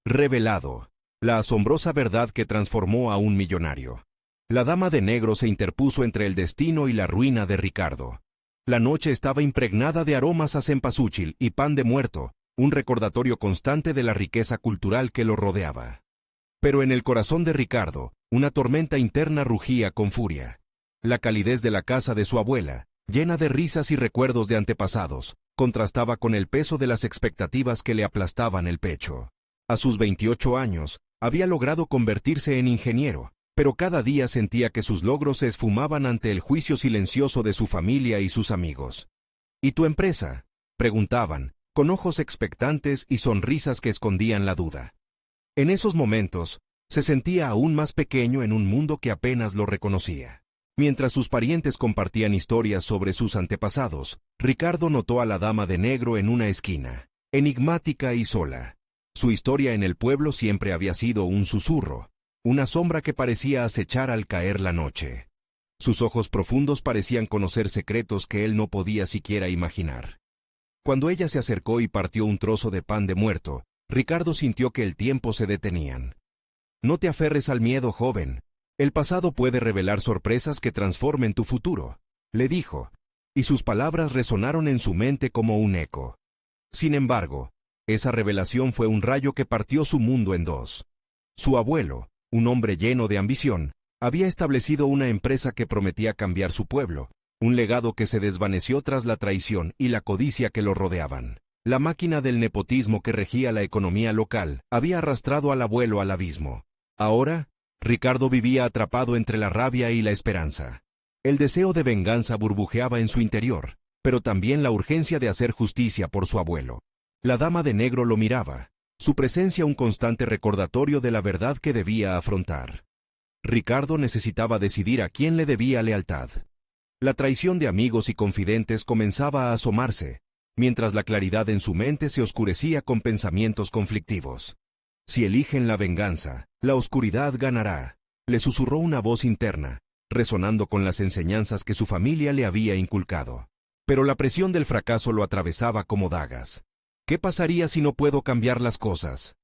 Revelado. La asombrosa verdad que transformó a un millonario. La dama de negro se interpuso entre el destino y la ruina de Ricardo. La noche estaba impregnada de aromas a cempasúchil y pan de muerto, un recordatorio constante de la riqueza cultural que lo rodeaba. Pero en el corazón de Ricardo, una tormenta interna rugía con furia. La calidez de la casa de su abuela, llena de risas y recuerdos de antepasados, contrastaba con el peso de las expectativas que le aplastaban el pecho. A sus 28 años, había logrado convertirse en ingeniero, pero cada día sentía que sus logros se esfumaban ante el juicio silencioso de su familia y sus amigos. ¿Y tu empresa?, preguntaban, con ojos expectantes y sonrisas que escondían la duda. En esos momentos, se sentía aún más pequeño en un mundo que apenas lo reconocía. Mientras sus parientes compartían historias sobre sus antepasados, Ricardo notó a la dama de negro en una esquina, enigmática y sola. Su historia en el pueblo siempre había sido un susurro, una sombra que parecía acechar al caer la noche. Sus ojos profundos parecían conocer secretos que él no podía siquiera imaginar. Cuando ella se acercó y partió un trozo de pan de muerto, Ricardo sintió que el tiempo se detenían. No te aferres al miedo, joven. El pasado puede revelar sorpresas que transformen tu futuro, le dijo, y sus palabras resonaron en su mente como un eco. Sin embargo, esa revelación fue un rayo que partió su mundo en dos. Su abuelo, un hombre lleno de ambición, había establecido una empresa que prometía cambiar su pueblo, un legado que se desvaneció tras la traición y la codicia que lo rodeaban. La máquina del nepotismo que regía la economía local había arrastrado al abuelo al abismo. Ahora, Ricardo vivía atrapado entre la rabia y la esperanza. El deseo de venganza burbujeaba en su interior, pero también la urgencia de hacer justicia por su abuelo. La dama de negro lo miraba, su presencia un constante recordatorio de la verdad que debía afrontar. Ricardo necesitaba decidir a quién le debía lealtad. La traición de amigos y confidentes comenzaba a asomarse, mientras la claridad en su mente se oscurecía con pensamientos conflictivos. Si eligen la venganza, la oscuridad ganará, le susurró una voz interna, resonando con las enseñanzas que su familia le había inculcado. Pero la presión del fracaso lo atravesaba como dagas. ¿Qué pasaría si no puedo cambiar las cosas?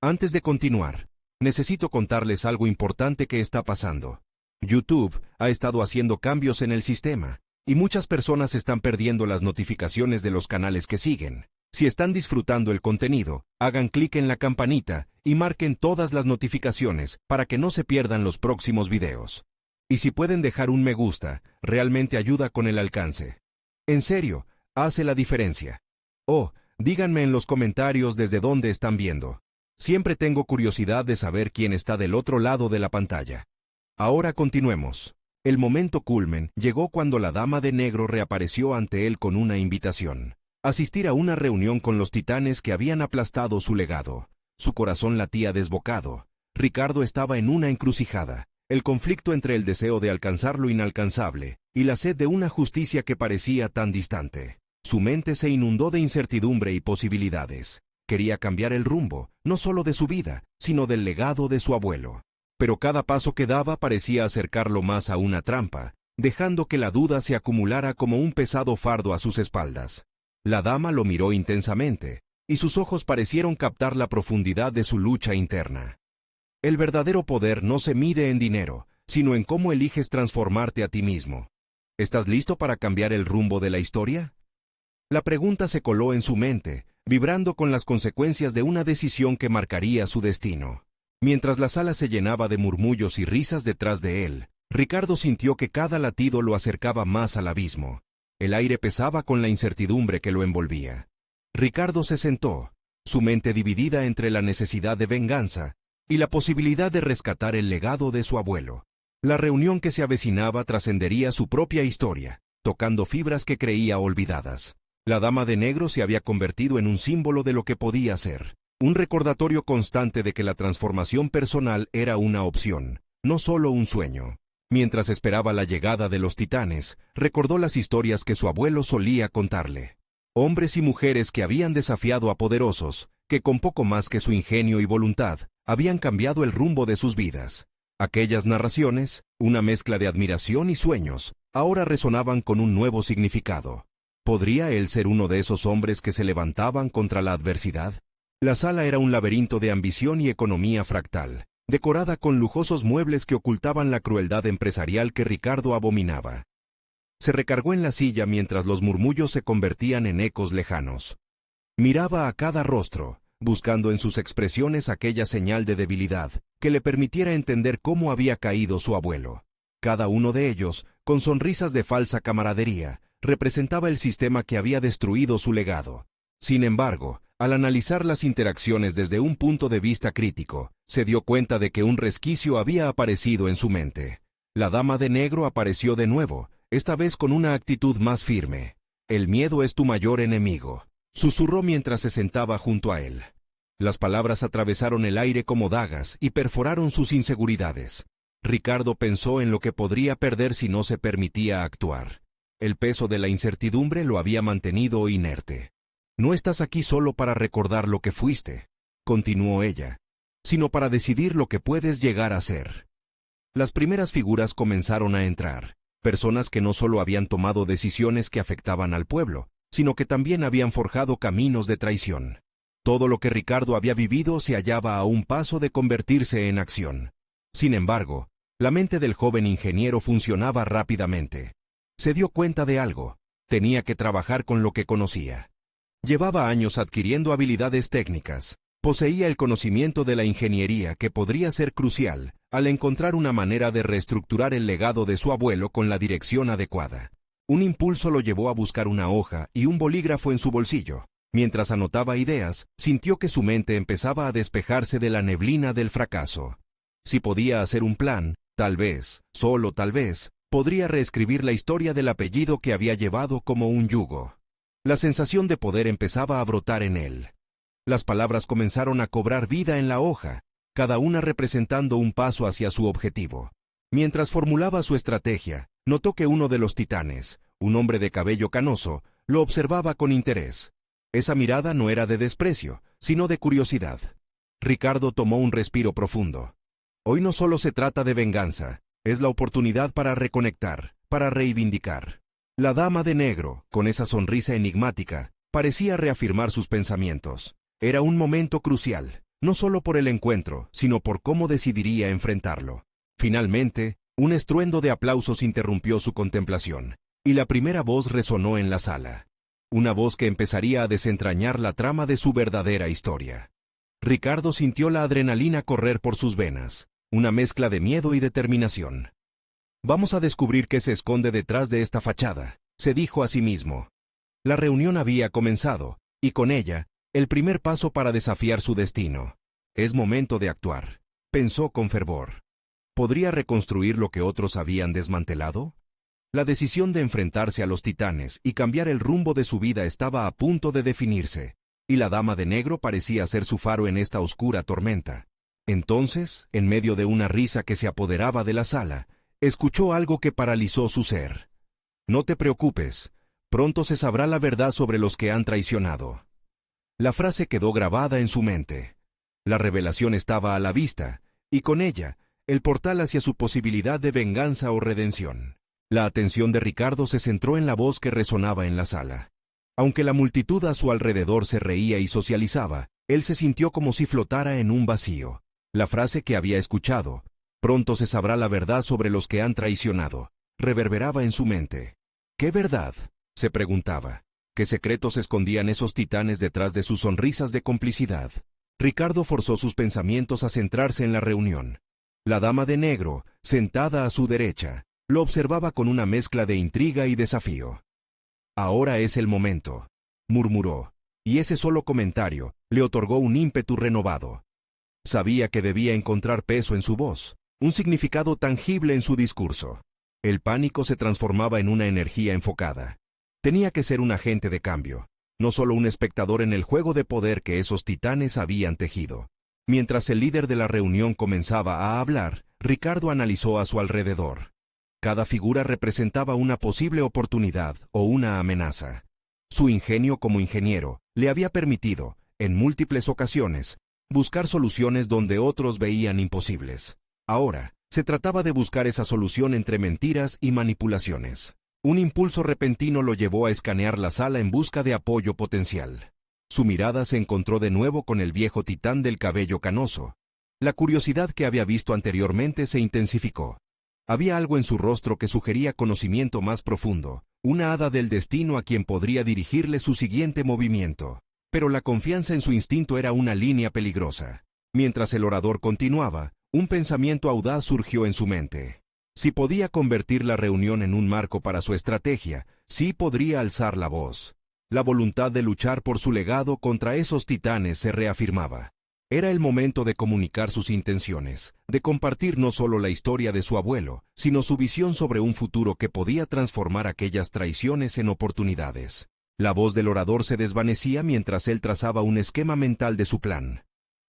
Antes de continuar, necesito contarles algo importante que está pasando. YouTube ha estado haciendo cambios en el sistema, y muchas personas están perdiendo las notificaciones de los canales que siguen. Si están disfrutando el contenido, hagan clic en la campanita y marquen todas las notificaciones para que no se pierdan los próximos videos. Y si pueden dejar un me gusta, realmente ayuda con el alcance. En serio, hace la diferencia. Oh, díganme en los comentarios desde dónde están viendo. Siempre tengo curiosidad de saber quién está del otro lado de la pantalla. Ahora continuemos. El momento culmen llegó cuando la dama de negro reapareció ante él con una invitación. Asistir a una reunión con los titanes que habían aplastado su legado. Su corazón latía desbocado. Ricardo estaba en una encrucijada. El conflicto entre el deseo de alcanzar lo inalcanzable y la sed de una justicia que parecía tan distante. Su mente se inundó de incertidumbre y posibilidades. Quería cambiar el rumbo, no solo de su vida, sino del legado de su abuelo. Pero cada paso que daba parecía acercarlo más a una trampa, dejando que la duda se acumulara como un pesado fardo a sus espaldas. La dama lo miró intensamente, y sus ojos parecieron captar la profundidad de su lucha interna. El verdadero poder no se mide en dinero, sino en cómo eliges transformarte a ti mismo. ¿Estás listo para cambiar el rumbo de la historia? La pregunta se coló en su mente, vibrando con las consecuencias de una decisión que marcaría su destino. Mientras la sala se llenaba de murmullos y risas detrás de él, Ricardo sintió que cada latido lo acercaba más al abismo. El aire pesaba con la incertidumbre que lo envolvía. Ricardo se sentó, su mente dividida entre la necesidad de venganza y la posibilidad de rescatar el legado de su abuelo. La reunión que se avecinaba trascendería su propia historia, tocando fibras que creía olvidadas. La dama de negro se había convertido en un símbolo de lo que podía ser, un recordatorio constante de que la transformación personal era una opción, no solo un sueño. Mientras esperaba la llegada de los titanes, recordó las historias que su abuelo solía contarle. Hombres y mujeres que habían desafiado a poderosos, que con poco más que su ingenio y voluntad, habían cambiado el rumbo de sus vidas. Aquellas narraciones, una mezcla de admiración y sueños, ahora resonaban con un nuevo significado. ¿Podría él ser uno de esos hombres que se levantaban contra la adversidad? La sala era un laberinto de ambición y economía fractal, decorada con lujosos muebles que ocultaban la crueldad empresarial que Ricardo abominaba. Se recargó en la silla mientras los murmullos se convertían en ecos lejanos. Miraba a cada rostro, buscando en sus expresiones aquella señal de debilidad que le permitiera entender cómo había caído su abuelo. Cada uno de ellos, con sonrisas de falsa camaradería, representaba el sistema que había destruido su legado. Sin embargo, al analizar las interacciones desde un punto de vista crítico, se dio cuenta de que un resquicio había aparecido en su mente. La dama de negro apareció de nuevo, esta vez con una actitud más firme. «El miedo es tu mayor enemigo», susurró mientras se sentaba junto a él. Las palabras atravesaron el aire como dagas y perforaron sus inseguridades. Ricardo pensó en lo que podría perder si no se permitía actuar. El peso de la incertidumbre lo había mantenido inerte. «No estás aquí solo para recordar lo que fuiste», continuó ella, «sino para decidir lo que puedes llegar a ser». Las primeras figuras comenzaron a entrar, personas que no solo habían tomado decisiones que afectaban al pueblo, sino que también habían forjado caminos de traición. Todo lo que Ricardo había vivido se hallaba a un paso de convertirse en acción. Sin embargo, la mente del joven ingeniero funcionaba rápidamente. Se dio cuenta de algo: tenía que trabajar con lo que conocía. Llevaba años adquiriendo habilidades técnicas, poseía el conocimiento de la ingeniería que podría ser crucial al encontrar una manera de reestructurar el legado de su abuelo con la dirección adecuada. Un impulso lo llevó a buscar una hoja y un bolígrafo en su bolsillo. Mientras anotaba ideas, sintió que su mente empezaba a despejarse de la neblina del fracaso. Si podía hacer un plan, tal vez, solo tal vez, podría reescribir la historia del apellido que había llevado como un yugo. La sensación de poder empezaba a brotar en él. Las palabras comenzaron a cobrar vida en la hoja, cada una representando un paso hacia su objetivo. Mientras formulaba su estrategia, notó que uno de los titanes, un hombre de cabello canoso, lo observaba con interés. Esa mirada no era de desprecio, sino de curiosidad. Ricardo tomó un respiro profundo. Hoy no solo se trata de venganza, es la oportunidad para reconectar, para reivindicar. La dama de negro, con esa sonrisa enigmática, parecía reafirmar sus pensamientos. Era un momento crucial, no solo por el encuentro, sino por cómo decidiría enfrentarlo. Finalmente, un estruendo de aplausos interrumpió su contemplación, y la primera voz resonó en la sala. Una voz que empezaría a desentrañar la trama de su verdadera historia. Ricardo sintió la adrenalina correr por sus venas, una mezcla de miedo y determinación. «Vamos a descubrir qué se esconde detrás de esta fachada», se dijo a sí mismo. La reunión había comenzado, y con ella, el primer paso para desafiar su destino. «Es momento de actuar», pensó con fervor. ¿Podría reconstruir lo que otros habían desmantelado? La decisión de enfrentarse a los titanes y cambiar el rumbo de su vida estaba a punto de definirse, y la dama de negro parecía ser su faro en esta oscura tormenta. Entonces, en medio de una risa que se apoderaba de la sala, escuchó algo que paralizó su ser. «No te preocupes, pronto se sabrá la verdad sobre los que han traicionado». La frase quedó grabada en su mente. La revelación estaba a la vista, y con ella, el portal hacia su posibilidad de venganza o redención. La atención de Ricardo se centró en la voz que resonaba en la sala. Aunque la multitud a su alrededor se reía y socializaba, él se sintió como si flotara en un vacío. La frase que había escuchado, «Pronto se sabrá la verdad sobre los que han traicionado», reverberaba en su mente. ¿Qué verdad?, se preguntaba. ¿Qué secretos escondían esos titanes detrás de sus sonrisas de complicidad? Ricardo forzó sus pensamientos a centrarse en la reunión. La dama de negro, sentada a su derecha, lo observaba con una mezcla de intriga y desafío. «Ahora es el momento», murmuró, y ese solo comentario le otorgó un ímpetu renovado. Sabía que debía encontrar peso en su voz, un significado tangible en su discurso. El pánico se transformaba en una energía enfocada. Tenía que ser un agente de cambio, no solo un espectador en el juego de poder que esos titanes habían tejido. Mientras el líder de la reunión comenzaba a hablar, Ricardo analizó a su alrededor. Cada figura representaba una posible oportunidad o una amenaza. Su ingenio como ingeniero le había permitido, en múltiples ocasiones, buscar soluciones donde otros veían imposibles. Ahora, se trataba de buscar esa solución entre mentiras y manipulaciones. Un impulso repentino lo llevó a escanear la sala en busca de apoyo potencial. Su mirada se encontró de nuevo con el viejo titán del cabello canoso. La curiosidad que había visto anteriormente se intensificó. Había algo en su rostro que sugería conocimiento más profundo, una hada del destino a quien podría dirigirle su siguiente movimiento. Pero la confianza en su instinto era una línea peligrosa. Mientras el orador continuaba, un pensamiento audaz surgió en su mente. Si podía convertir la reunión en un marco para su estrategia, sí podría alzar la voz. La voluntad de luchar por su legado contra esos titanes se reafirmaba. Era el momento de comunicar sus intenciones, de compartir no solo la historia de su abuelo, sino su visión sobre un futuro que podía transformar aquellas traiciones en oportunidades. La voz del orador se desvanecía mientras él trazaba un esquema mental de su plan.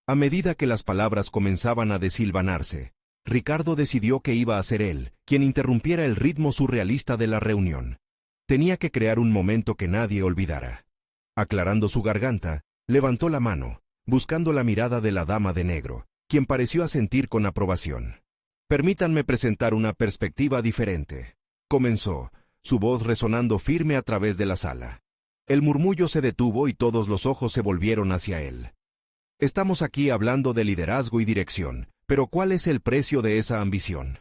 A medida que las palabras comenzaban a desilvanarse, Ricardo decidió que iba a ser él quien interrumpiera el ritmo surrealista de la reunión. Tenía que crear un momento que nadie olvidara. Aclarando su garganta, levantó la mano, buscando la mirada de la dama de negro, quien pareció asentir con aprobación. «Permítanme presentar una perspectiva diferente», comenzó, su voz resonando firme a través de la sala. El murmullo se detuvo y todos los ojos se volvieron hacia él. «Estamos aquí hablando de liderazgo y dirección, pero ¿cuál es el precio de esa ambición?»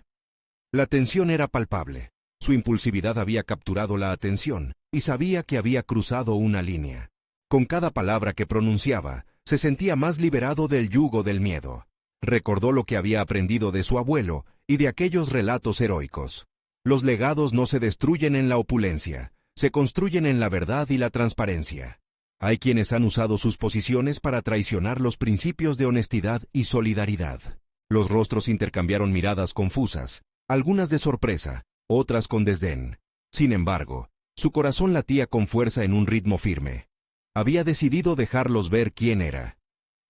La tensión era palpable. Su impulsividad había capturado la atención, y sabía que había cruzado una línea. Con cada palabra que pronunciaba, se sentía más liberado del yugo del miedo. Recordó lo que había aprendido de su abuelo y de aquellos relatos heroicos. Los legados no se destruyen en la opulencia, se construyen en la verdad y la transparencia. Hay quienes han usado sus posiciones para traicionar los principios de honestidad y solidaridad. Los rostros intercambiaron miradas confusas, algunas de sorpresa, otras con desdén. Sin embargo, su corazón latía con fuerza en un ritmo firme. Había decidido dejarlos ver quién era.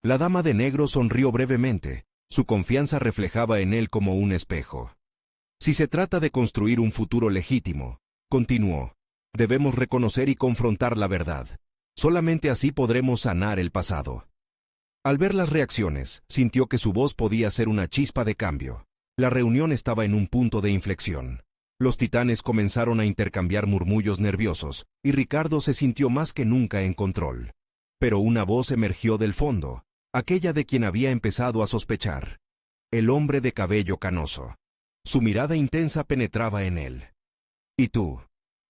La dama de negro sonrió brevemente, su confianza reflejaba en él como un espejo. «Si se trata de construir un futuro legítimo», continuó, «debemos reconocer y confrontar la verdad. Solamente así podremos sanar el pasado». Al ver las reacciones, sintió que su voz podía ser una chispa de cambio. La reunión estaba en un punto de inflexión. Los titanes comenzaron a intercambiar murmullos nerviosos, y Ricardo se sintió más que nunca en control. Pero una voz emergió del fondo, aquella de quien había empezado a sospechar. El hombre de cabello canoso. Su mirada intensa penetraba en él. «¿Y tú?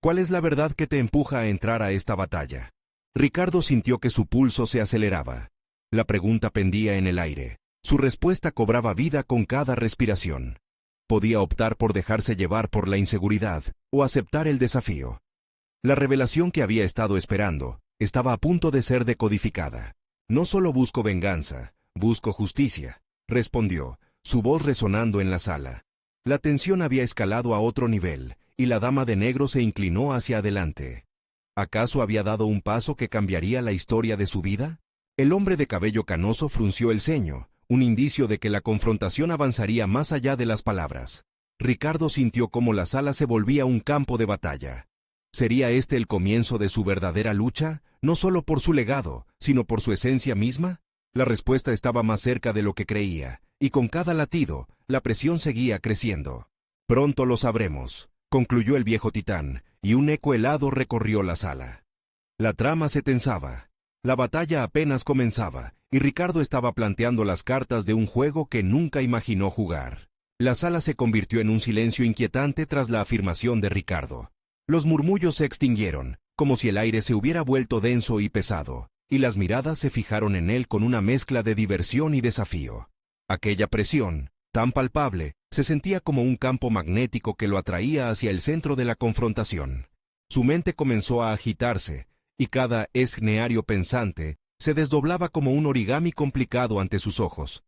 ¿Cuál es la verdad que te empuja a entrar a esta batalla?» Ricardo sintió que su pulso se aceleraba. La pregunta pendía en el aire. Su respuesta cobraba vida con cada respiración. Podía optar por dejarse llevar por la inseguridad o aceptar el desafío. La revelación que había estado esperando estaba a punto de ser decodificada. «No solo busco venganza, busco justicia», respondió, su voz resonando en la sala. La tensión había escalado a otro nivel, y la dama de negro se inclinó hacia adelante. ¿Acaso había dado un paso que cambiaría la historia de su vida? El hombre de cabello canoso frunció el ceño, un indicio de que la confrontación avanzaría más allá de las palabras. Ricardo sintió cómo la sala se volvía un campo de batalla. ¿Sería este el comienzo de su verdadera lucha, no solo por su legado, sino por su esencia misma? La respuesta estaba más cerca de lo que creía, y con cada latido, la presión seguía creciendo. «Pronto lo sabremos», concluyó el viejo titán, y un eco helado recorrió la sala. La trama se tensaba. La batalla apenas comenzaba, y Ricardo estaba planteando las cartas de un juego que nunca imaginó jugar. La sala se convirtió en un silencio inquietante tras la afirmación de Ricardo. Los murmullos se extinguieron, como si el aire se hubiera vuelto denso y pesado, y las miradas se fijaron en él con una mezcla de diversión y desafío. Aquella presión, tan palpable, se sentía como un campo magnético que lo atraía hacia el centro de la confrontación. Su mente comenzó a agitarse, y cada escenario pensante se desdoblaba como un origami complicado ante sus ojos.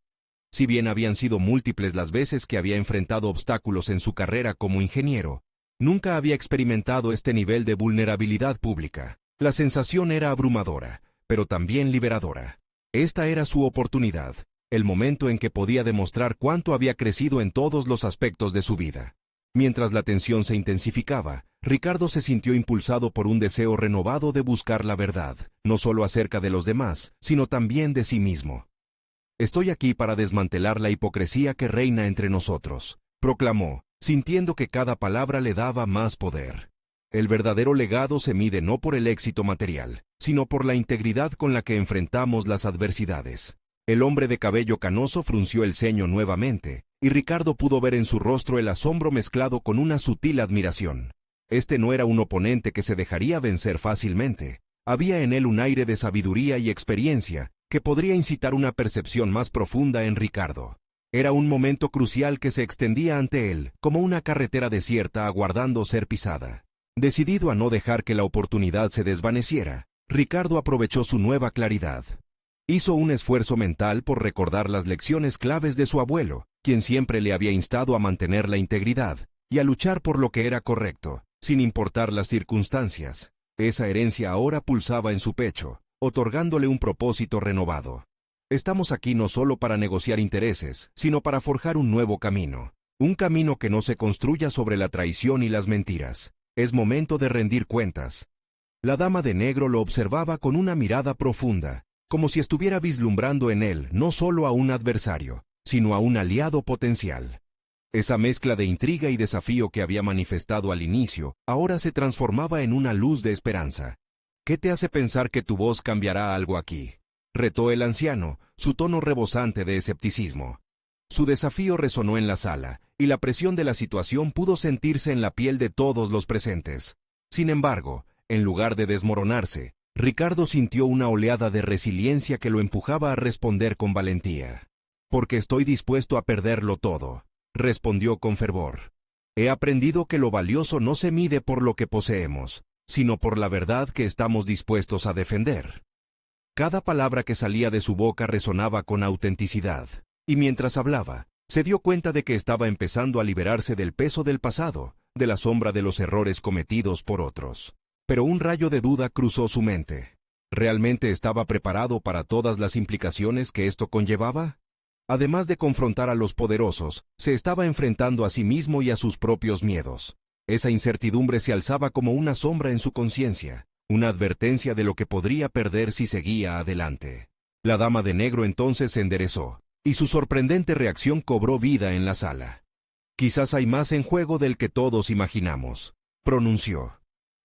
Si bien habían sido múltiples las veces que había enfrentado obstáculos en su carrera como ingeniero, nunca había experimentado este nivel de vulnerabilidad pública. La sensación era abrumadora, pero también liberadora. Esta era su oportunidad, el momento en que podía demostrar cuánto había crecido en todos los aspectos de su vida. Mientras la tensión se intensificaba, Ricardo se sintió impulsado por un deseo renovado de buscar la verdad, no solo acerca de los demás, sino también de sí mismo. «Estoy aquí para desmantelar la hipocresía que reina entre nosotros», proclamó, sintiendo que cada palabra le daba más poder. «El verdadero legado se mide no por el éxito material, sino por la integridad con la que enfrentamos las adversidades. El hombre de cabello canoso frunció el ceño nuevamente, y Ricardo pudo ver en su rostro el asombro mezclado con una sutil admiración. Este no era un oponente que se dejaría vencer fácilmente. Había en él un aire de sabiduría y experiencia que podría incitar una percepción más profunda en Ricardo. Era un momento crucial que se extendía ante él, como una carretera desierta aguardando ser pisada. Decidido a no dejar que la oportunidad se desvaneciera, Ricardo aprovechó su nueva claridad. Hizo un esfuerzo mental por recordar las lecciones claves de su abuelo, quien siempre le había instado a mantener la integridad y a luchar por lo que era correcto, sin importar las circunstancias. Esa herencia ahora pulsaba en su pecho, otorgándole un propósito renovado. Estamos aquí no solo para negociar intereses, sino para forjar un nuevo camino. Un camino que no se construya sobre la traición y las mentiras. Es momento de rendir cuentas. La dama de negro lo observaba con una mirada profunda, como si estuviera vislumbrando en él no solo a un adversario, sino a un aliado potencial. Esa mezcla de intriga y desafío que había manifestado al inicio, ahora se transformaba en una luz de esperanza. ¿Qué te hace pensar que tu voz cambiará algo aquí?, retó el anciano, su tono rebosante de escepticismo. Su desafío resonó en la sala, y la presión de la situación pudo sentirse en la piel de todos los presentes. Sin embargo, en lugar de desmoronarse, Ricardo sintió una oleada de resiliencia que lo empujaba a responder con valentía. «Porque estoy dispuesto a perderlo todo», respondió con fervor. «He aprendido que lo valioso no se mide por lo que poseemos, sino por la verdad que estamos dispuestos a defender». Cada palabra que salía de su boca resonaba con autenticidad, y mientras hablaba, se dio cuenta de que estaba empezando a liberarse del peso del pasado, de la sombra de los errores cometidos por otros. Pero un rayo de duda cruzó su mente. ¿Realmente estaba preparado para todas las implicaciones que esto conllevaba? Además de confrontar a los poderosos, se estaba enfrentando a sí mismo y a sus propios miedos. Esa incertidumbre se alzaba como una sombra en su conciencia, una advertencia de lo que podría perder si seguía adelante. La dama de negro entonces se enderezó, y su sorprendente reacción cobró vida en la sala. «Quizás hay más en juego del que todos imaginamos», pronunció.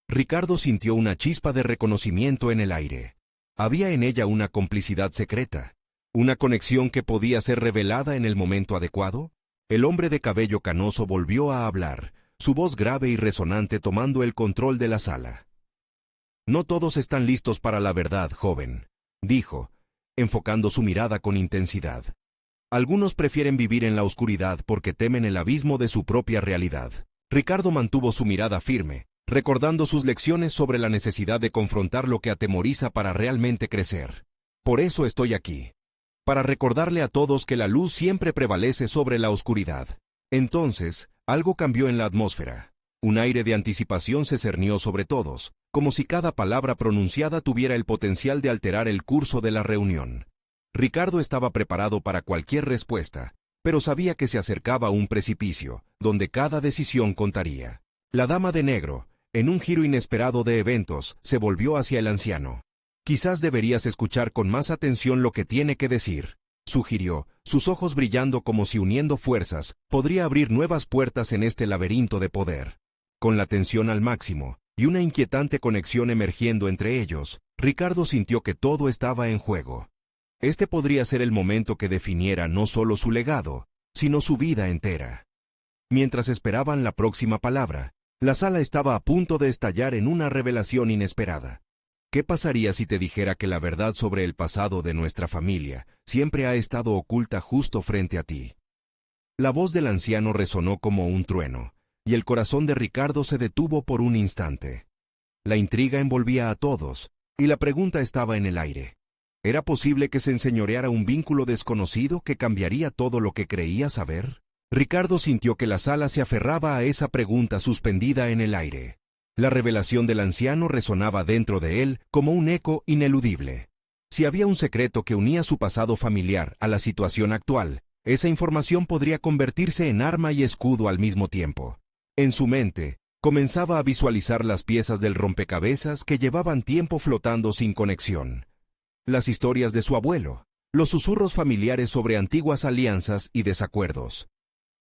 Ricardo sintió una chispa de reconocimiento en el aire. Había en ella una complicidad secreta, una conexión que podía ser revelada en el momento adecuado. El hombre de cabello canoso volvió a hablar, su voz grave y resonante tomando el control de la sala. «No todos están listos para la verdad, joven», dijo, enfocando su mirada con intensidad. «Algunos prefieren vivir en la oscuridad porque temen el abismo de su propia realidad». Ricardo mantuvo su mirada firme, recordando sus lecciones sobre la necesidad de confrontar lo que atemoriza para realmente crecer. «Por eso estoy aquí. Para recordarle a todos que la luz siempre prevalece sobre la oscuridad». Entonces, algo cambió en la atmósfera. Un aire de anticipación se cernió sobre todos, como si cada palabra pronunciada tuviera el potencial de alterar el curso de la reunión. Ricardo estaba preparado para cualquier respuesta, pero sabía que se acercaba a un precipicio, donde cada decisión contaría. La dama de negro, en un giro inesperado de eventos, se volvió hacia el anciano. «Quizás deberías escuchar con más atención lo que tiene que decir», sugirió, sus ojos brillando como si uniendo fuerzas podría abrir nuevas puertas en este laberinto de poder. Con la tensión al máximo, y una inquietante conexión emergiendo entre ellos, Ricardo sintió que todo estaba en juego. Este podría ser el momento que definiera no solo su legado, sino su vida entera. Mientras esperaban la próxima palabra, la sala estaba a punto de estallar en una revelación inesperada. ¿Qué pasaría si te dijera que la verdad sobre el pasado de nuestra familia siempre ha estado oculta justo frente a ti? La voz del anciano resonó como un trueno, y el corazón de Ricardo se detuvo por un instante. La intriga envolvía a todos, y la pregunta estaba en el aire. ¿Era posible que se enseñoreara un vínculo desconocido que cambiaría todo lo que creía saber? Ricardo sintió que la sala se aferraba a esa pregunta suspendida en el aire. La revelación del anciano resonaba dentro de él como un eco ineludible. Si había un secreto que unía su pasado familiar a la situación actual, esa información podría convertirse en arma y escudo al mismo tiempo. En su mente, comenzaba a visualizar las piezas del rompecabezas que llevaban tiempo flotando sin conexión. Las historias de su abuelo, los susurros familiares sobre antiguas alianzas y desacuerdos.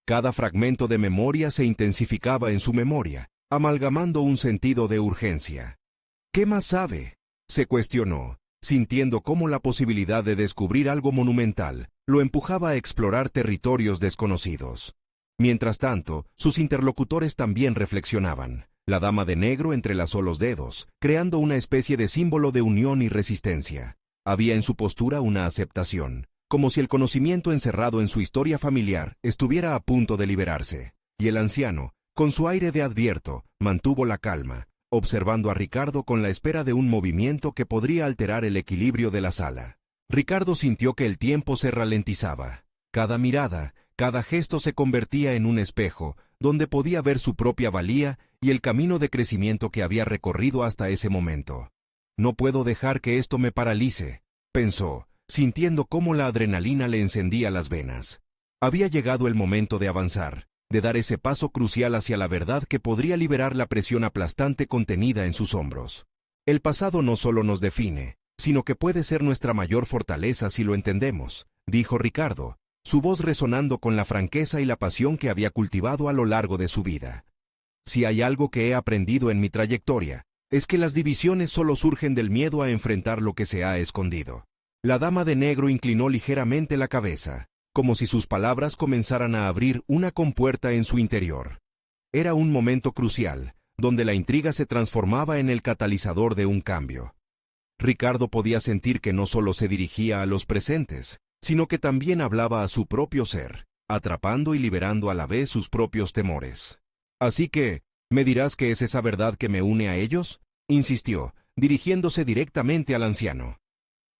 Cada fragmento de memoria se intensificaba en su memoria, amalgamando un sentido de urgencia. ¿Qué más sabe?, Se cuestionó, sintiendo cómo la posibilidad de descubrir algo monumental lo empujaba a explorar territorios desconocidos. Mientras tanto, sus interlocutores también reflexionaban. La dama de negro entrelazó los dedos, creando una especie de símbolo de unión y resistencia. Había en su postura una aceptación, como si el conocimiento encerrado en su historia familiar estuviera a punto de liberarse. Y el anciano, con su aire de advierto, mantuvo la calma, observando a Ricardo con la espera de un movimiento que podría alterar el equilibrio de la sala. Ricardo sintió que el tiempo se ralentizaba. Cada mirada, cada gesto se convertía en un espejo, donde podía ver su propia valía y el camino de crecimiento que había recorrido hasta ese momento. No puedo dejar que esto me paralice, pensó, sintiendo cómo la adrenalina le encendía las venas. Había llegado el momento de avanzar, de dar ese paso crucial hacia la verdad que podría liberar la presión aplastante contenida en sus hombros. El pasado no solo nos define, sino que puede ser nuestra mayor fortaleza si lo entendemos, dijo Ricardo, su voz resonando con la franqueza y la pasión que había cultivado a lo largo de su vida. Si hay algo que he aprendido en mi trayectoria, es que las divisiones solo surgen del miedo a enfrentar lo que se ha escondido. La dama de negro inclinó ligeramente la cabeza, como si sus palabras comenzaran a abrir una compuerta en su interior. Era un momento crucial, donde la intriga se transformaba en el catalizador de un cambio. Ricardo podía sentir que no solo se dirigía a los presentes, sino que también hablaba a su propio ser, atrapando y liberando a la vez sus propios temores. «Así que, ¿me dirás qué es esa verdad que me une a ellos?», insistió, dirigiéndose directamente al anciano.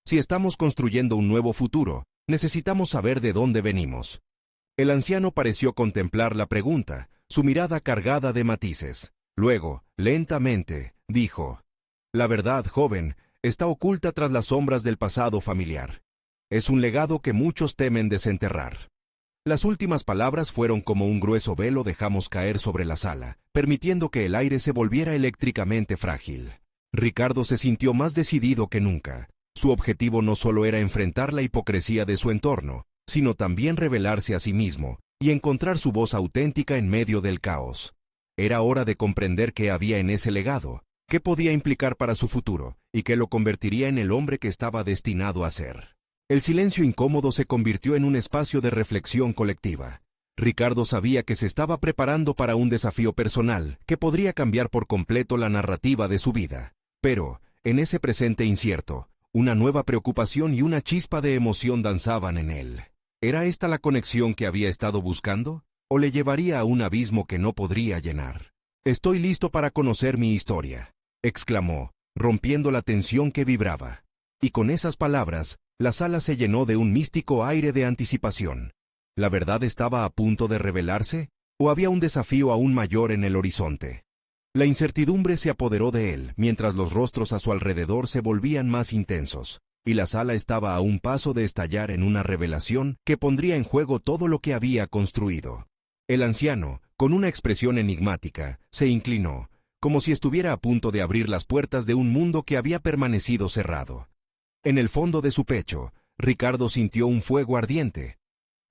«Si estamos construyendo un nuevo futuro, necesitamos saber de dónde venimos». El anciano pareció contemplar la pregunta, su mirada cargada de matices. Luego, lentamente, dijo: «La verdad, joven, está oculta tras las sombras del pasado familiar. Es un legado que muchos temen desenterrar». Las últimas palabras fueron como un grueso velo dejamos caer sobre la sala, permitiendo que el aire se volviera eléctricamente frágil. Ricardo se sintió más decidido que nunca. Su objetivo no solo era enfrentar la hipocresía de su entorno, sino también revelarse a sí mismo y encontrar su voz auténtica en medio del caos. Era hora de comprender qué había en ese legado, qué podía implicar para su futuro, y qué lo convertiría en el hombre que estaba destinado a ser. El silencio incómodo se convirtió en un espacio de reflexión colectiva. Ricardo sabía que se estaba preparando para un desafío personal que podría cambiar por completo la narrativa de su vida. Pero, en ese presente incierto, una nueva preocupación y una chispa de emoción danzaban en él. ¿Era esta la conexión que había estado buscando? ¿O le llevaría a un abismo que no podría llenar? «Estoy listo para conocer mi historia», exclamó, rompiendo la tensión que vibraba. Y con esas palabras, la sala se llenó de un místico aire de anticipación. ¿La verdad estaba a punto de revelarse? ¿O había un desafío aún mayor en el horizonte? La incertidumbre se apoderó de él, mientras los rostros a su alrededor se volvían más intensos, y la sala estaba a un paso de estallar en una revelación que pondría en juego todo lo que había construido. El anciano, con una expresión enigmática, se inclinó, como si estuviera a punto de abrir las puertas de un mundo que había permanecido cerrado. En el fondo de su pecho, Ricardo sintió un fuego ardiente.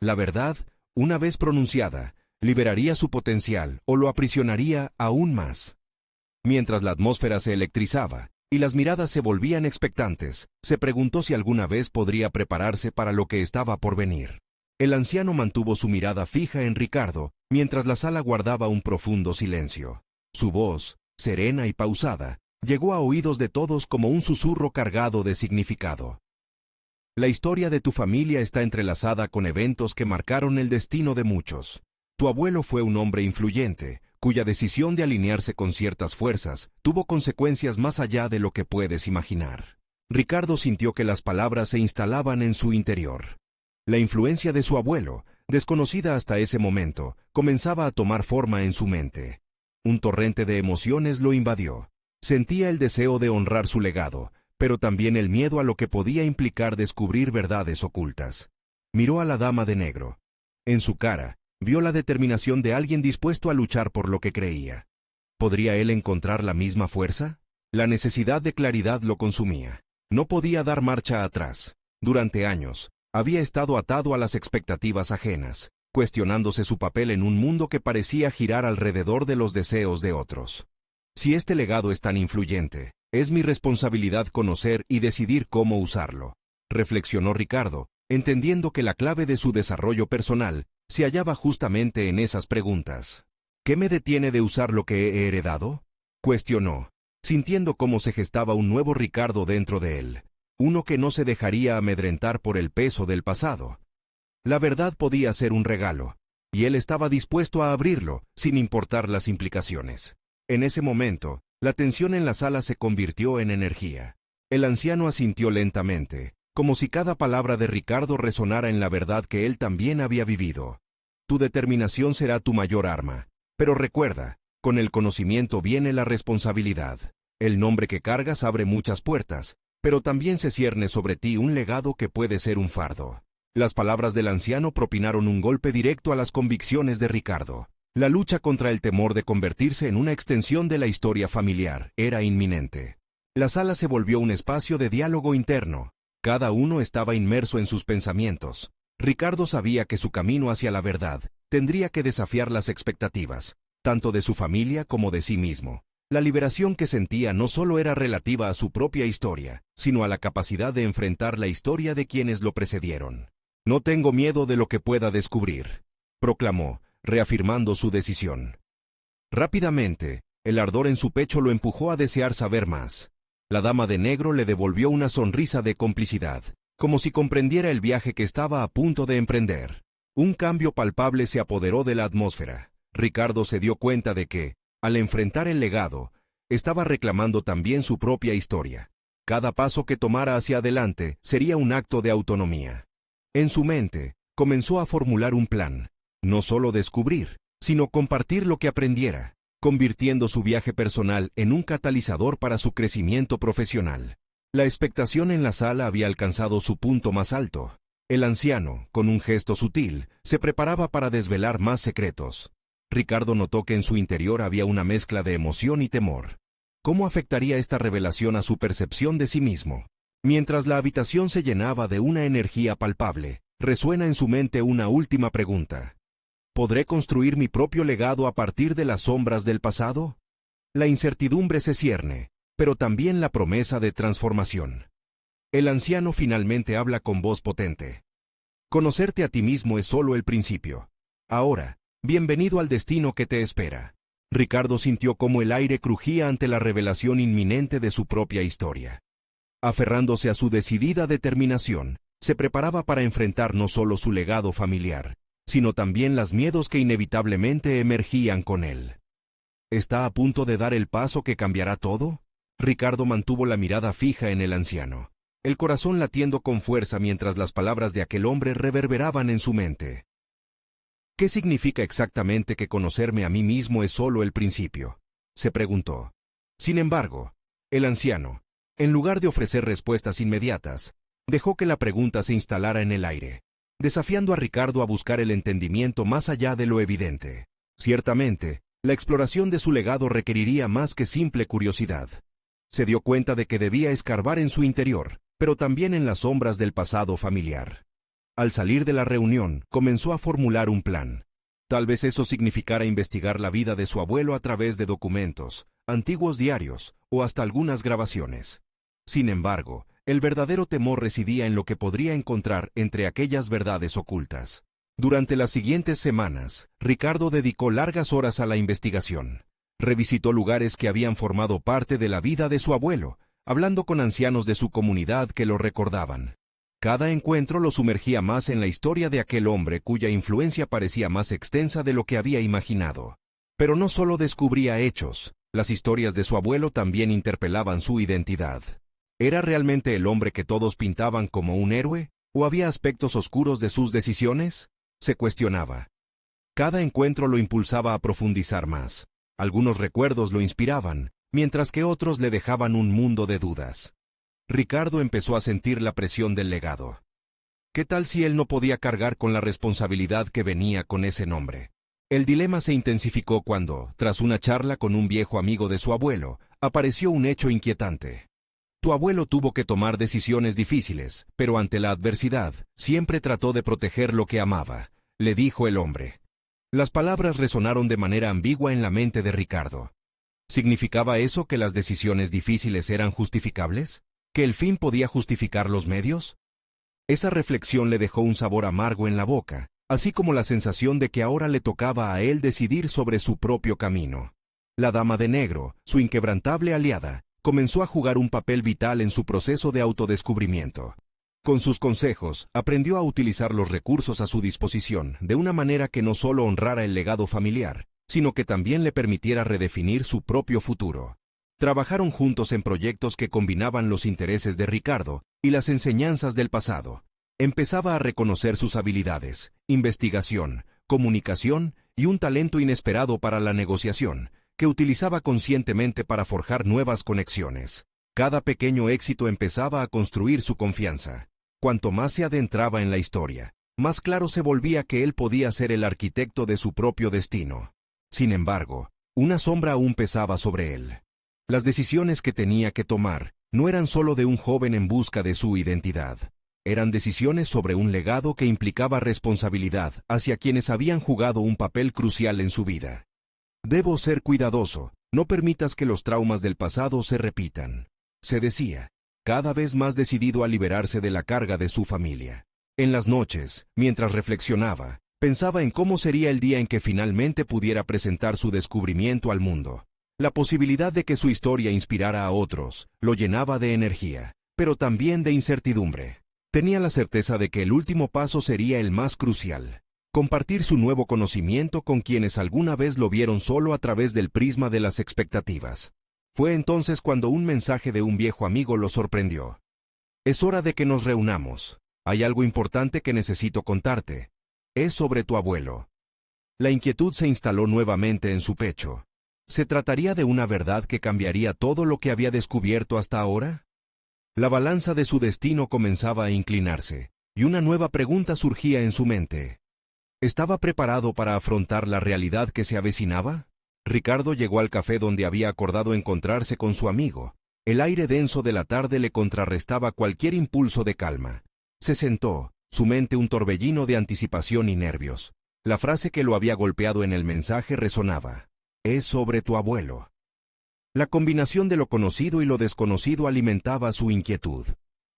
La verdad, una vez pronunciada, liberaría su potencial o lo aprisionaría aún más. Mientras la atmósfera se electrizaba y las miradas se volvían expectantes, se preguntó si alguna vez podría prepararse para lo que estaba por venir. El anciano mantuvo su mirada fija en Ricardo, mientras la sala guardaba un profundo silencio. Su voz, serena y pausada, llegó a oídos de todos como un susurro cargado de significado. La historia de tu familia está entrelazada con eventos que marcaron el destino de muchos. Tu abuelo fue un hombre influyente, cuya decisión de alinearse con ciertas fuerzas tuvo consecuencias más allá de lo que puedes imaginar. Ricardo sintió que las palabras se instalaban en su interior. La influencia de su abuelo, desconocida hasta ese momento, comenzaba a tomar forma en su mente. Un torrente de emociones lo invadió. Sentía el deseo de honrar su legado, pero también el miedo a lo que podía implicar descubrir verdades ocultas. Miró a la dama de negro. En su cara, vio la determinación de alguien dispuesto a luchar por lo que creía. ¿Podría él encontrar la misma fuerza? La necesidad de claridad lo consumía. No podía dar marcha atrás. Durante años, había estado atado a las expectativas ajenas, cuestionándose su papel en un mundo que parecía girar alrededor de los deseos de otros. Si este legado es tan influyente, Es mi responsabilidad conocer y decidir cómo usarlo, reflexionó Ricardo, entendiendo que la clave de su desarrollo personal se hallaba justamente en esas preguntas. ¿Qué me detiene de usar lo que he heredado?, cuestionó, sintiendo cómo se gestaba un nuevo Ricardo dentro de él, uno que no se dejaría amedrentar por el peso del pasado. La verdad podía ser un regalo, y él estaba dispuesto a abrirlo, sin importar las implicaciones. En ese momento, la tensión en la sala se convirtió en energía. El anciano asintió lentamente, como si cada palabra de Ricardo resonara en la verdad que él también había vivido. Tu determinación será tu mayor arma, pero recuerda, con el conocimiento viene la responsabilidad. El nombre que cargas abre muchas puertas, pero también se cierne sobre ti un legado que puede ser un fardo. Las palabras del anciano propinaron un golpe directo a las convicciones de Ricardo. La lucha contra el temor de convertirse en una extensión de la historia familiar era inminente. La sala se volvió un espacio de diálogo interno. Cada uno estaba inmerso en sus pensamientos. Ricardo sabía que su camino hacia la verdad tendría que desafiar las expectativas, tanto de su familia como de sí mismo. La liberación que sentía no solo era relativa a su propia historia, sino a la capacidad de enfrentar la historia de quienes lo precedieron. No tengo miedo de lo que pueda descubrir, proclamó, reafirmando su decisión. Rápidamente, el ardor en su pecho lo empujó a desear saber más. La dama de negro le devolvió una sonrisa de complicidad, como si comprendiera el viaje que estaba a punto de emprender. Un cambio palpable se apoderó de la atmósfera. Ricardo se dio cuenta de que, al enfrentar el legado, estaba reclamando también su propia historia. Cada paso que tomara hacia adelante sería un acto de autonomía. En su mente, comenzó a formular un plan, no solo descubrir, sino compartir lo que aprendiera, convirtiendo su viaje personal en un catalizador para su crecimiento profesional. La expectación en la sala había alcanzado su punto más alto. El anciano, con un gesto sutil, se preparaba para desvelar más secretos. Ricardo notó que en su interior había una mezcla de emoción y temor. ¿Cómo afectaría esta revelación a su percepción de sí mismo? Mientras la habitación se llenaba de una energía palpable, resuena en su mente una última pregunta. ¿Podré construir mi propio legado a partir de las sombras del pasado? La incertidumbre se cierne, pero también la promesa de transformación. El anciano finalmente habla con voz potente. Conocerte a ti mismo es solo el principio. Ahora, bienvenido al destino que te espera. Ricardo sintió cómo el aire crujía ante la revelación inminente de su propia historia. Aferrándose a su decidida determinación, se preparaba para enfrentar no solo su legado familiar, sino también los miedos que inevitablemente emergían con él. ¿Está a punto de dar el paso que cambiará todo? Ricardo mantuvo la mirada fija en el anciano, el corazón latiendo con fuerza mientras las palabras de aquel hombre reverberaban en su mente. ¿Qué significa exactamente que conocerme a mí mismo es solo el principio?, se preguntó. Sin embargo, el anciano, en lugar de ofrecer respuestas inmediatas, dejó que la pregunta se instalara en el aire, desafiando a Ricardo a buscar el entendimiento más allá de lo evidente. Ciertamente, la exploración de su legado requeriría más que simple curiosidad. Se dio cuenta de que debía escarbar en su interior, pero también en las sombras del pasado familiar. Al salir de la reunión, comenzó a formular un plan. Tal vez eso significara investigar la vida de su abuelo a través de documentos, antiguos diarios o hasta algunas grabaciones. Sin embargo, el verdadero temor residía en lo que podría encontrar entre aquellas verdades ocultas. Durante las siguientes semanas, Ricardo dedicó largas horas a la investigación. Revisitó lugares que habían formado parte de la vida de su abuelo, hablando con ancianos de su comunidad que lo recordaban. Cada encuentro lo sumergía más en la historia de aquel hombre cuya influencia parecía más extensa de lo que había imaginado. Pero no solo descubría hechos, las historias de su abuelo también interpelaban su identidad. ¿Era realmente el hombre que todos pintaban como un héroe? ¿O había aspectos oscuros de sus decisiones? Se cuestionaba. Cada encuentro lo impulsaba a profundizar más. Algunos recuerdos lo inspiraban, mientras que otros le dejaban un mundo de dudas. Ricardo empezó a sentir la presión del legado. ¿Qué tal si él no podía cargar con la responsabilidad que venía con ese nombre? El dilema se intensificó cuando, tras una charla con un viejo amigo de su abuelo, apareció un hecho inquietante. Tu abuelo tuvo que tomar decisiones difíciles, pero ante la adversidad, siempre trató de proteger lo que amaba, le dijo el hombre. Las palabras resonaron de manera ambigua en la mente de Ricardo. ¿Significaba eso que las decisiones difíciles eran justificables? ¿Que el fin podía justificar los medios? Esa reflexión le dejó un sabor amargo en la boca, así como la sensación de que ahora le tocaba a él decidir sobre su propio camino. La dama de negro, su inquebrantable aliada, comenzó a jugar un papel vital en su proceso de autodescubrimiento. Con sus consejos, aprendió a utilizar los recursos a su disposición de una manera que no solo honrara el legado familiar, sino que también le permitiera redefinir su propio futuro. Trabajaron juntos en proyectos que combinaban los intereses de Ricardo y las enseñanzas del pasado. Empezaba a reconocer sus habilidades, investigación, comunicación y un talento inesperado para la negociación, que utilizaba conscientemente para forjar nuevas conexiones. Cada pequeño éxito empezaba a construir su confianza. Cuanto más se adentraba en la historia, más claro se volvía que él podía ser el arquitecto de su propio destino. Sin embargo, una sombra aún pesaba sobre él. Las decisiones que tenía que tomar no eran solo de un joven en busca de su identidad. Eran decisiones sobre un legado que implicaba responsabilidad hacia quienes habían jugado un papel crucial en su vida. Debo ser cuidadoso, no permitas que los traumas del pasado se repitan, se decía, cada vez más decidido a liberarse de la carga de su familia. En las noches, mientras reflexionaba, pensaba en cómo sería el día en que finalmente pudiera presentar su descubrimiento al mundo. La posibilidad de que su historia inspirara a otros lo llenaba de energía, pero también de incertidumbre. Tenía la certeza de que el último paso sería el más crucial: compartir su nuevo conocimiento con quienes alguna vez lo vieron solo a través del prisma de las expectativas. Fue entonces cuando un mensaje de un viejo amigo lo sorprendió. «Es hora de que nos reunamos. Hay algo importante que necesito contarte. Es sobre tu abuelo». La inquietud se instaló nuevamente en su pecho. ¿Se trataría de una verdad que cambiaría todo lo que había descubierto hasta ahora? La balanza de su destino comenzaba a inclinarse, y una nueva pregunta surgía en su mente. ¿Estaba preparado para afrontar la realidad que se avecinaba? Ricardo llegó al café donde había acordado encontrarse con su amigo. El aire denso de la tarde le contrarrestaba cualquier impulso de calma. Se sentó, su mente un torbellino de anticipación y nervios. La frase que lo había golpeado en el mensaje resonaba: «Es sobre tu abuelo». La combinación de lo conocido y lo desconocido alimentaba su inquietud.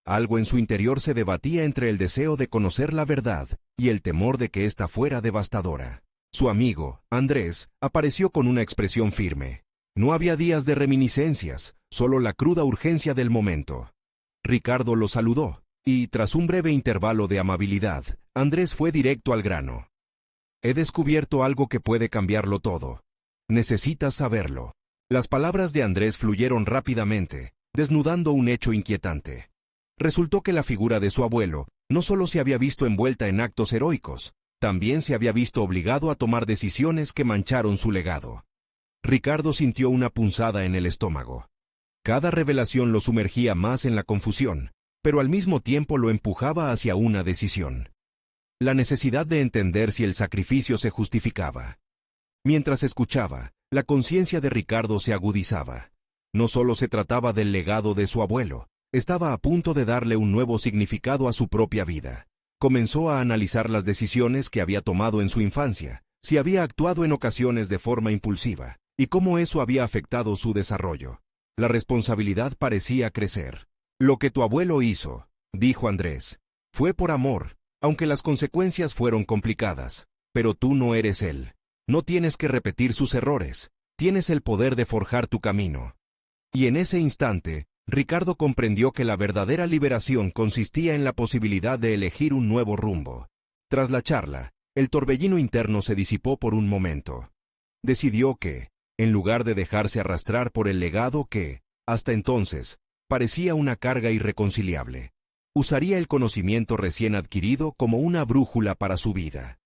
Algo en su interior se debatía entre el deseo de conocer la verdad y el temor de que ésta fuera devastadora. Su amigo, Andrés, apareció con una expresión firme. No había días de reminiscencias, solo la cruda urgencia del momento. Ricardo lo saludó, y tras un breve intervalo de amabilidad, Andrés fue directo al grano. «He descubierto algo que puede cambiarlo todo. Necesitas saberlo». Las palabras de Andrés fluyeron rápidamente, desnudando un hecho inquietante. Resultó que la figura de su abuelo no solo se había visto envuelta en actos heroicos, también se había visto obligado a tomar decisiones que mancharon su legado. Ricardo sintió una punzada en el estómago. Cada revelación lo sumergía más en la confusión, pero al mismo tiempo lo empujaba hacia una decisión. La necesidad de entender si el sacrificio se justificaba. Mientras escuchaba, la conciencia de Ricardo se agudizaba. No solo se trataba del legado de su abuelo, estaba a punto de darle un nuevo significado a su propia vida. Comenzó a analizar las decisiones que había tomado en su infancia, si había actuado en ocasiones de forma impulsiva, y cómo eso había afectado su desarrollo. La responsabilidad parecía crecer. «Lo que tu abuelo hizo», dijo Andrés, «fue por amor, aunque las consecuencias fueron complicadas. Pero tú no eres él. No tienes que repetir sus errores, tienes el poder de forjar tu camino». Y en ese instante, Ricardo comprendió que la verdadera liberación consistía en la posibilidad de elegir un nuevo rumbo. Tras la charla, el torbellino interno se disipó por un momento. Decidió que, en lugar de dejarse arrastrar por el legado que, hasta entonces, parecía una carga irreconciliable, usaría el conocimiento recién adquirido como una brújula para su vida.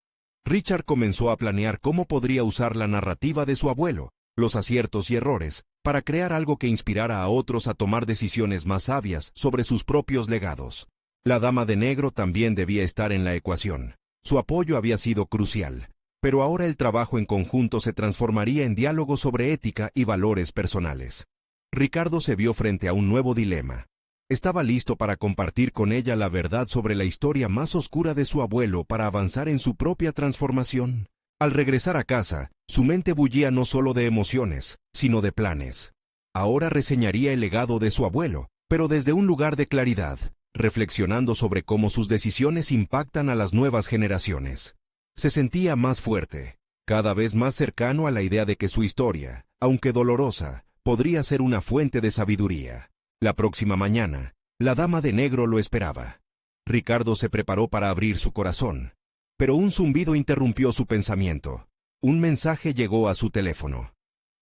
Richard comenzó a planear cómo podría usar la narrativa de su abuelo, los aciertos y errores, para crear algo que inspirara a otros a tomar decisiones más sabias sobre sus propios legados. La dama de negro también debía estar en la ecuación. Su apoyo había sido crucial, pero ahora el trabajo en conjunto se transformaría en diálogo sobre ética y valores personales. Ricardo se vio frente a un nuevo dilema. Estaba listo para compartir con ella la verdad sobre la historia más oscura de su abuelo para avanzar en su propia transformación. Al regresar a casa, Su mente bullía no solo de emociones, sino de planes. Ahora reseñaría el legado de su abuelo, pero desde un lugar de claridad, reflexionando sobre cómo sus decisiones impactan a las nuevas generaciones. Se sentía más fuerte, cada vez más cercano a la idea de que su historia, aunque dolorosa, podría ser una fuente de sabiduría. La próxima mañana, la dama de negro lo esperaba. Ricardo se preparó para abrir su corazón, pero un zumbido interrumpió su pensamiento. Un mensaje llegó a su teléfono.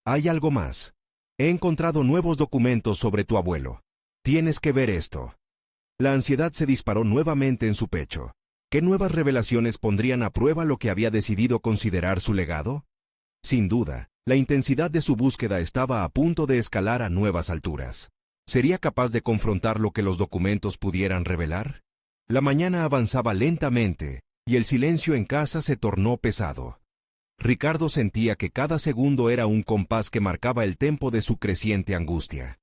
«Hay algo más. He encontrado nuevos documentos sobre tu abuelo. Tienes que ver esto». La ansiedad se disparó nuevamente en su pecho. ¿Qué nuevas revelaciones pondrían a prueba lo que había decidido considerar su legado? Sin duda, la intensidad de su búsqueda estaba a punto de escalar a nuevas alturas. ¿Sería capaz de confrontar lo que los documentos pudieran revelar? La mañana avanzaba lentamente, y el silencio en casa se tornó pesado. Ricardo sentía que cada segundo era un compás que marcaba el tempo de su creciente angustia.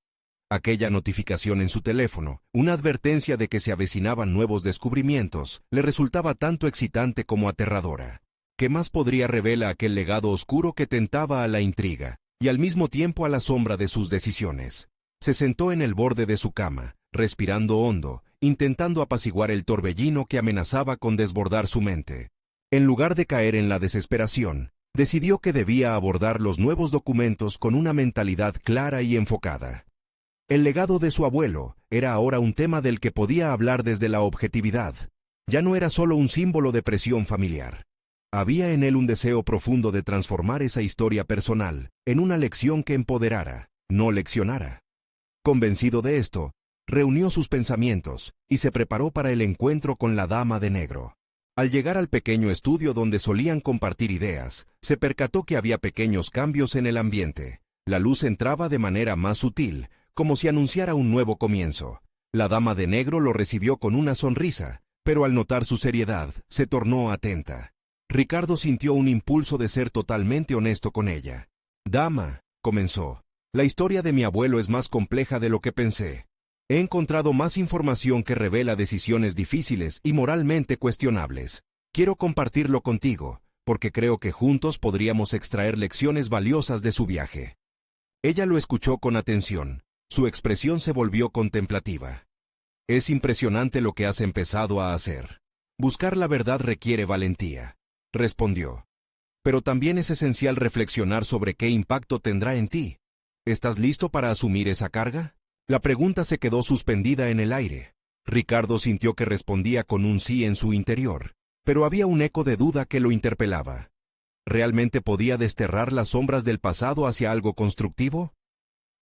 Aquella notificación en su teléfono, una advertencia de que se avecinaban nuevos descubrimientos, le resultaba tanto excitante como aterradora. ¿Qué más podría revelar aquel legado oscuro que tentaba a la intriga, y al mismo tiempo a la sombra de sus decisiones? Se sentó en el borde de su cama, respirando hondo, intentando apaciguar el torbellino que amenazaba con desbordar su mente. En lugar de caer en la desesperación, decidió que debía abordar los nuevos documentos con una mentalidad clara y enfocada. El legado de su abuelo era ahora un tema del que podía hablar desde la objetividad. Ya no era solo un símbolo de presión familiar. Había en él un deseo profundo de transformar esa historia personal en una lección que empoderara, no leccionara. Convencido de esto, reunió sus pensamientos y se preparó para el encuentro con la dama de negro. Al llegar al pequeño estudio donde solían compartir ideas, se percató que había pequeños cambios en el ambiente. La luz entraba de manera más sutil, como si anunciara un nuevo comienzo. La dama de negro lo recibió con una sonrisa, pero al notar su seriedad, se tornó atenta. Ricardo sintió un impulso de ser totalmente honesto con ella. «Dama», comenzó, «la historia de mi abuelo es más compleja de lo que pensé. He encontrado más información que revela decisiones difíciles y moralmente cuestionables. Quiero compartirlo contigo, porque creo que juntos podríamos extraer lecciones valiosas de su viaje». Ella lo escuchó con atención. Su expresión se volvió contemplativa. «Es impresionante lo que has empezado a hacer. Buscar la verdad requiere valentía», respondió. «Pero también es esencial reflexionar sobre qué impacto tendrá en ti. ¿Estás listo para asumir esa carga?». La pregunta se quedó suspendida en el aire. Ricardo sintió que respondía con un sí en su interior, pero había un eco de duda que lo interpelaba. ¿Realmente podía desterrar las sombras del pasado hacia algo constructivo?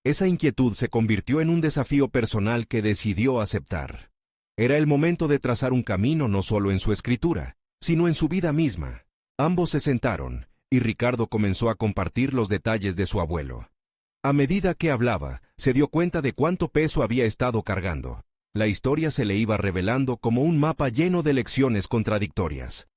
Esa inquietud se convirtió en un desafío personal que decidió aceptar. Era el momento de trazar un camino no solo en su escritura, sino en su vida misma. Ambos se sentaron, y Ricardo comenzó a compartir los detalles de su abuelo. A medida que hablaba, se dio cuenta de cuánto peso había estado cargando. La historia se le iba revelando como un mapa lleno de lecciones contradictorias.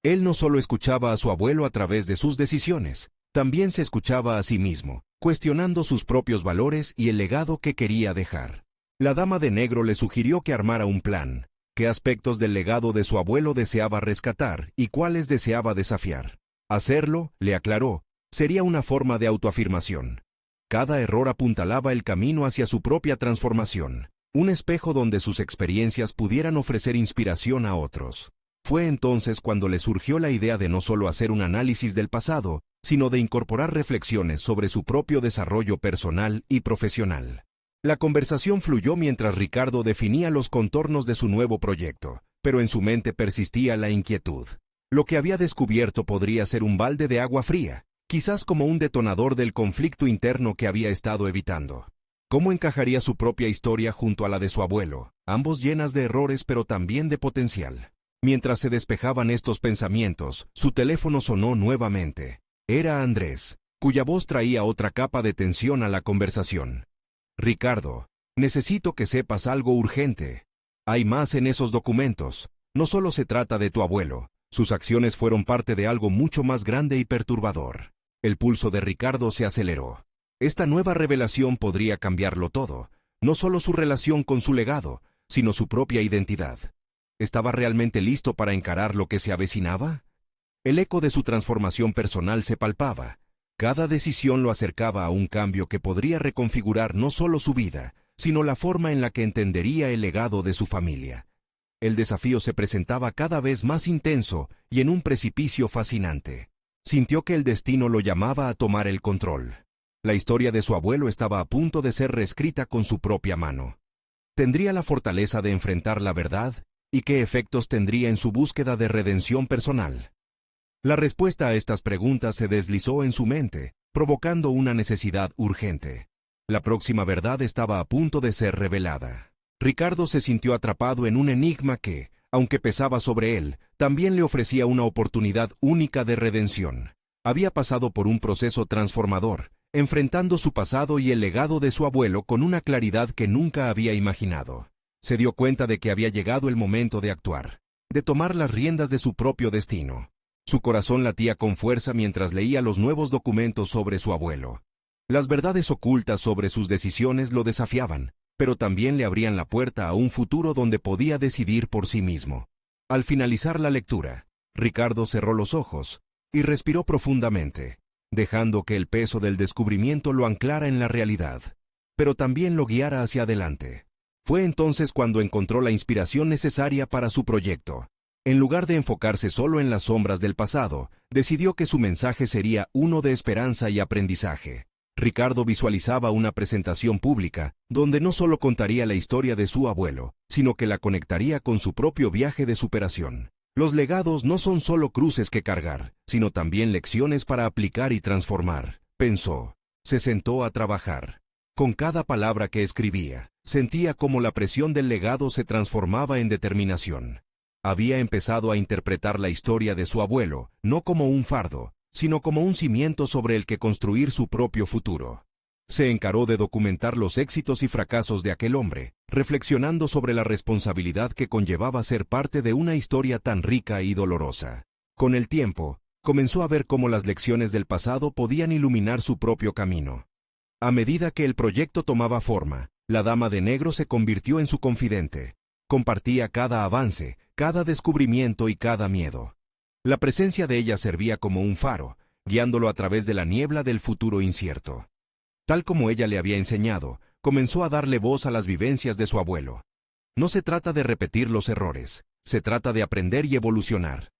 Él no solo escuchaba a su abuelo a través de sus decisiones, también se escuchaba a sí mismo, cuestionando sus propios valores y el legado que quería dejar. La dama de negro le sugirió que armara un plan, qué aspectos del legado de su abuelo deseaba rescatar y cuáles deseaba desafiar. Hacerlo, le aclaró, sería una forma de autoafirmación. Cada error apuntalaba el camino hacia su propia transformación, un espejo donde sus experiencias pudieran ofrecer inspiración a otros. Fue entonces cuando le surgió la idea de no solo hacer un análisis del pasado, sino de incorporar reflexiones sobre su propio desarrollo personal y profesional. La conversación fluyó mientras Ricardo definía los contornos de su nuevo proyecto, pero en su mente persistía la inquietud. Lo que había descubierto podría ser un balde de agua fría, quizás como un detonador del conflicto interno que había estado evitando. ¿Cómo encajaría su propia historia junto a la de su abuelo, ambos llenas de errores pero también de potencial? Mientras se despejaban estos pensamientos, su teléfono sonó nuevamente. Era Andrés, cuya voz traía otra capa de tensión a la conversación. «Ricardo, necesito que sepas algo urgente. Hay más en esos documentos. No solo se trata de tu abuelo. Sus acciones fueron parte de algo mucho más grande y perturbador». El pulso de Ricardo se aceleró. Esta nueva revelación podría cambiarlo todo, no solo su relación con su legado, sino su propia identidad. ¿Estaba realmente listo para encarar lo que se avecinaba? El eco de su transformación personal se palpaba. Cada decisión lo acercaba a un cambio que podría reconfigurar no solo su vida, sino la forma en la que entendería el legado de su familia. El desafío se presentaba cada vez más intenso y en un precipicio fascinante. Sintió que el destino lo llamaba a tomar el control. La historia de su abuelo estaba a punto de ser reescrita con su propia mano. ¿Tendría la fortaleza de enfrentar la verdad? ¿Y qué efectos tendría en su búsqueda de redención personal? La respuesta a estas preguntas se deslizó en su mente, provocando una necesidad urgente. La próxima verdad estaba a punto de ser revelada. Ricardo se sintió atrapado en un enigma que, aunque pesaba sobre él, también le ofrecía una oportunidad única de redención. Había pasado por un proceso transformador, enfrentando su pasado y el legado de su abuelo con una claridad que nunca había imaginado. Se dio cuenta de que había llegado el momento de actuar, de tomar las riendas de su propio destino. Su corazón latía con fuerza mientras leía los nuevos documentos sobre su abuelo. Las verdades ocultas sobre sus decisiones lo desafiaban, pero también le abrían la puerta a un futuro donde podía decidir por sí mismo. Al finalizar la lectura, Ricardo cerró los ojos y respiró profundamente, dejando que el peso del descubrimiento lo anclara en la realidad, pero también lo guiara hacia adelante. Fue entonces cuando encontró la inspiración necesaria para su proyecto. En lugar de enfocarse solo en las sombras del pasado, decidió que su mensaje sería uno de esperanza y aprendizaje. Ricardo visualizaba una presentación pública, donde no solo contaría la historia de su abuelo, sino que la conectaría con su propio viaje de superación. Los legados no son solo cruces que cargar, sino también lecciones para aplicar y transformar, pensó. Se sentó a trabajar. Con cada palabra que escribía, sentía cómo la presión del legado se transformaba en determinación. Había empezado a interpretar la historia de su abuelo, no como un fardo, sino como un cimiento sobre el que construir su propio futuro. Se encaró de documentar los éxitos y fracasos de aquel hombre, reflexionando sobre la responsabilidad que conllevaba ser parte de una historia tan rica y dolorosa. Con el tiempo, comenzó a ver cómo las lecciones del pasado podían iluminar su propio camino. A medida que el proyecto tomaba forma, la Dama de Negro se convirtió en su confidente. Compartía cada avance, cada descubrimiento y cada miedo. La presencia de ella servía como un faro, guiándolo a través de la niebla del futuro incierto. Tal como ella le había enseñado, comenzó a darle voz a las vivencias de su abuelo. No se trata de repetir los errores, se trata de aprender y evolucionar.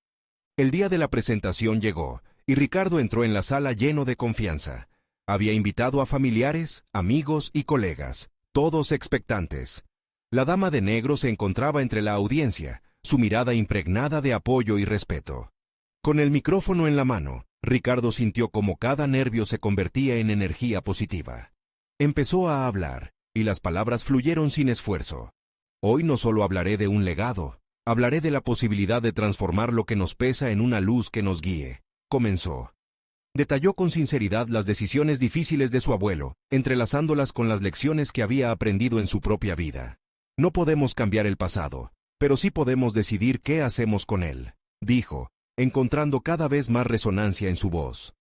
El día de la presentación llegó, y Ricardo entró en la sala lleno de confianza. Había invitado a familiares, amigos y colegas, todos expectantes. La Dama de Negro se encontraba entre la audiencia, su mirada impregnada de apoyo y respeto. Con el micrófono en la mano, Ricardo sintió como cada nervio se convertía en energía positiva. Empezó a hablar, y las palabras fluyeron sin esfuerzo. Hoy no solo hablaré de un legado, hablaré de la posibilidad de transformar lo que nos pesa en una luz que nos guíe, comenzó. Detalló con sinceridad las decisiones difíciles de su abuelo, entrelazándolas con las lecciones que había aprendido en su propia vida. No podemos cambiar el pasado, pero sí podemos decidir qué hacemos con él, dijo, encontrando cada vez más resonancia en su voz.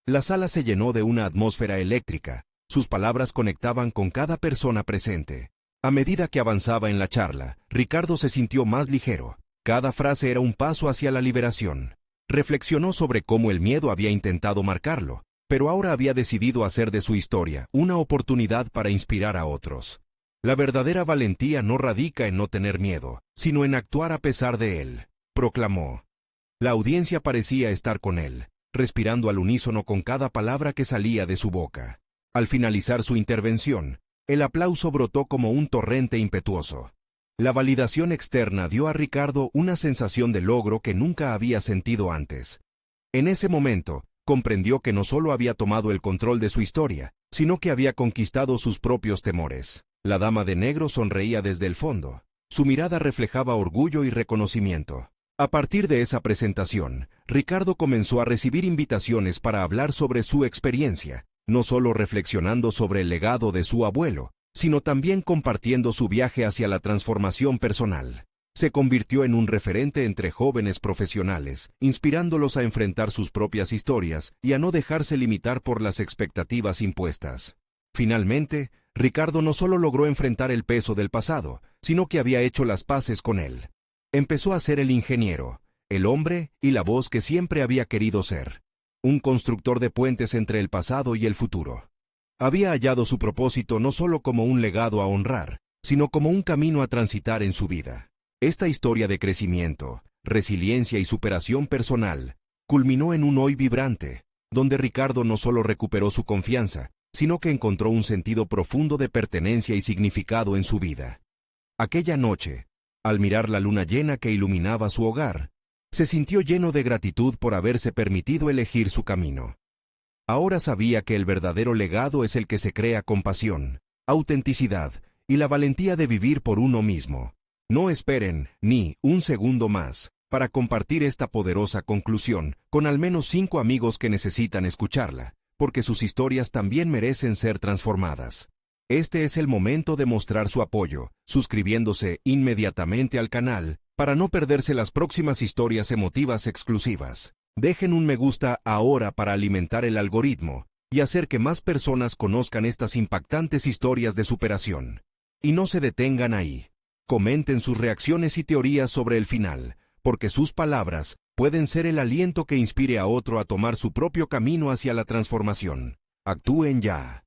La sala se llenó de una atmósfera eléctrica, sus palabras conectaban con cada persona presente. A medida que avanzaba en la charla, Ricardo se sintió más ligero. Cada frase era un paso hacia la liberación. Reflexionó sobre cómo el miedo había intentado marcarlo, pero ahora había decidido hacer de su historia una oportunidad para inspirar a otros. La verdadera valentía no radica en no tener miedo, sino en actuar a pesar de él, proclamó. La audiencia parecía estar con él, respirando al unísono con cada palabra que salía de su boca. Al finalizar su intervención, el aplauso brotó como un torrente impetuoso. La validación externa dio a Ricardo una sensación de logro que nunca había sentido antes. En ese momento, comprendió que no solo había tomado el control de su historia, sino que había conquistado sus propios temores. La Dama de Negro sonreía desde el fondo. Su mirada reflejaba orgullo y reconocimiento. A partir de esa presentación, Ricardo comenzó a recibir invitaciones para hablar sobre su experiencia, no solo reflexionando sobre el legado de su abuelo, sino también compartiendo su viaje hacia la transformación personal. Se convirtió en un referente entre jóvenes profesionales, inspirándolos a enfrentar sus propias historias y a no dejarse limitar por las expectativas impuestas. Finalmente, Ricardo no solo logró enfrentar el peso del pasado, sino que había hecho las paces con él. Empezó a ser el ingeniero, el hombre y la voz que siempre había querido ser. Un constructor de puentes entre el pasado y el futuro. Había hallado su propósito no solo como un legado a honrar, sino como un camino a transitar en su vida. Esta historia de crecimiento, resiliencia y superación personal culminó en un hoy vibrante, donde Ricardo no solo recuperó su confianza, sino que encontró un sentido profundo de pertenencia y significado en su vida. Aquella noche, al mirar la luna llena que iluminaba su hogar, se sintió lleno de gratitud por haberse permitido elegir su camino. Ahora sabía que el verdadero legado es el que se crea con pasión, autenticidad y la valentía de vivir por uno mismo. No esperen ni un segundo más para compartir esta poderosa conclusión con al menos 5 amigos que necesitan escucharla, porque sus historias también merecen ser transformadas. Este es el momento de mostrar su apoyo, suscribiéndose inmediatamente al canal para no perderse las próximas historias emotivas exclusivas. Dejen un me gusta ahora para alimentar el algoritmo y hacer que más personas conozcan estas impactantes historias de superación. Y no se detengan ahí. Comenten sus reacciones y teorías sobre el final, porque sus palabras pueden ser el aliento que inspire a otro a tomar su propio camino hacia la transformación. Actúen ya.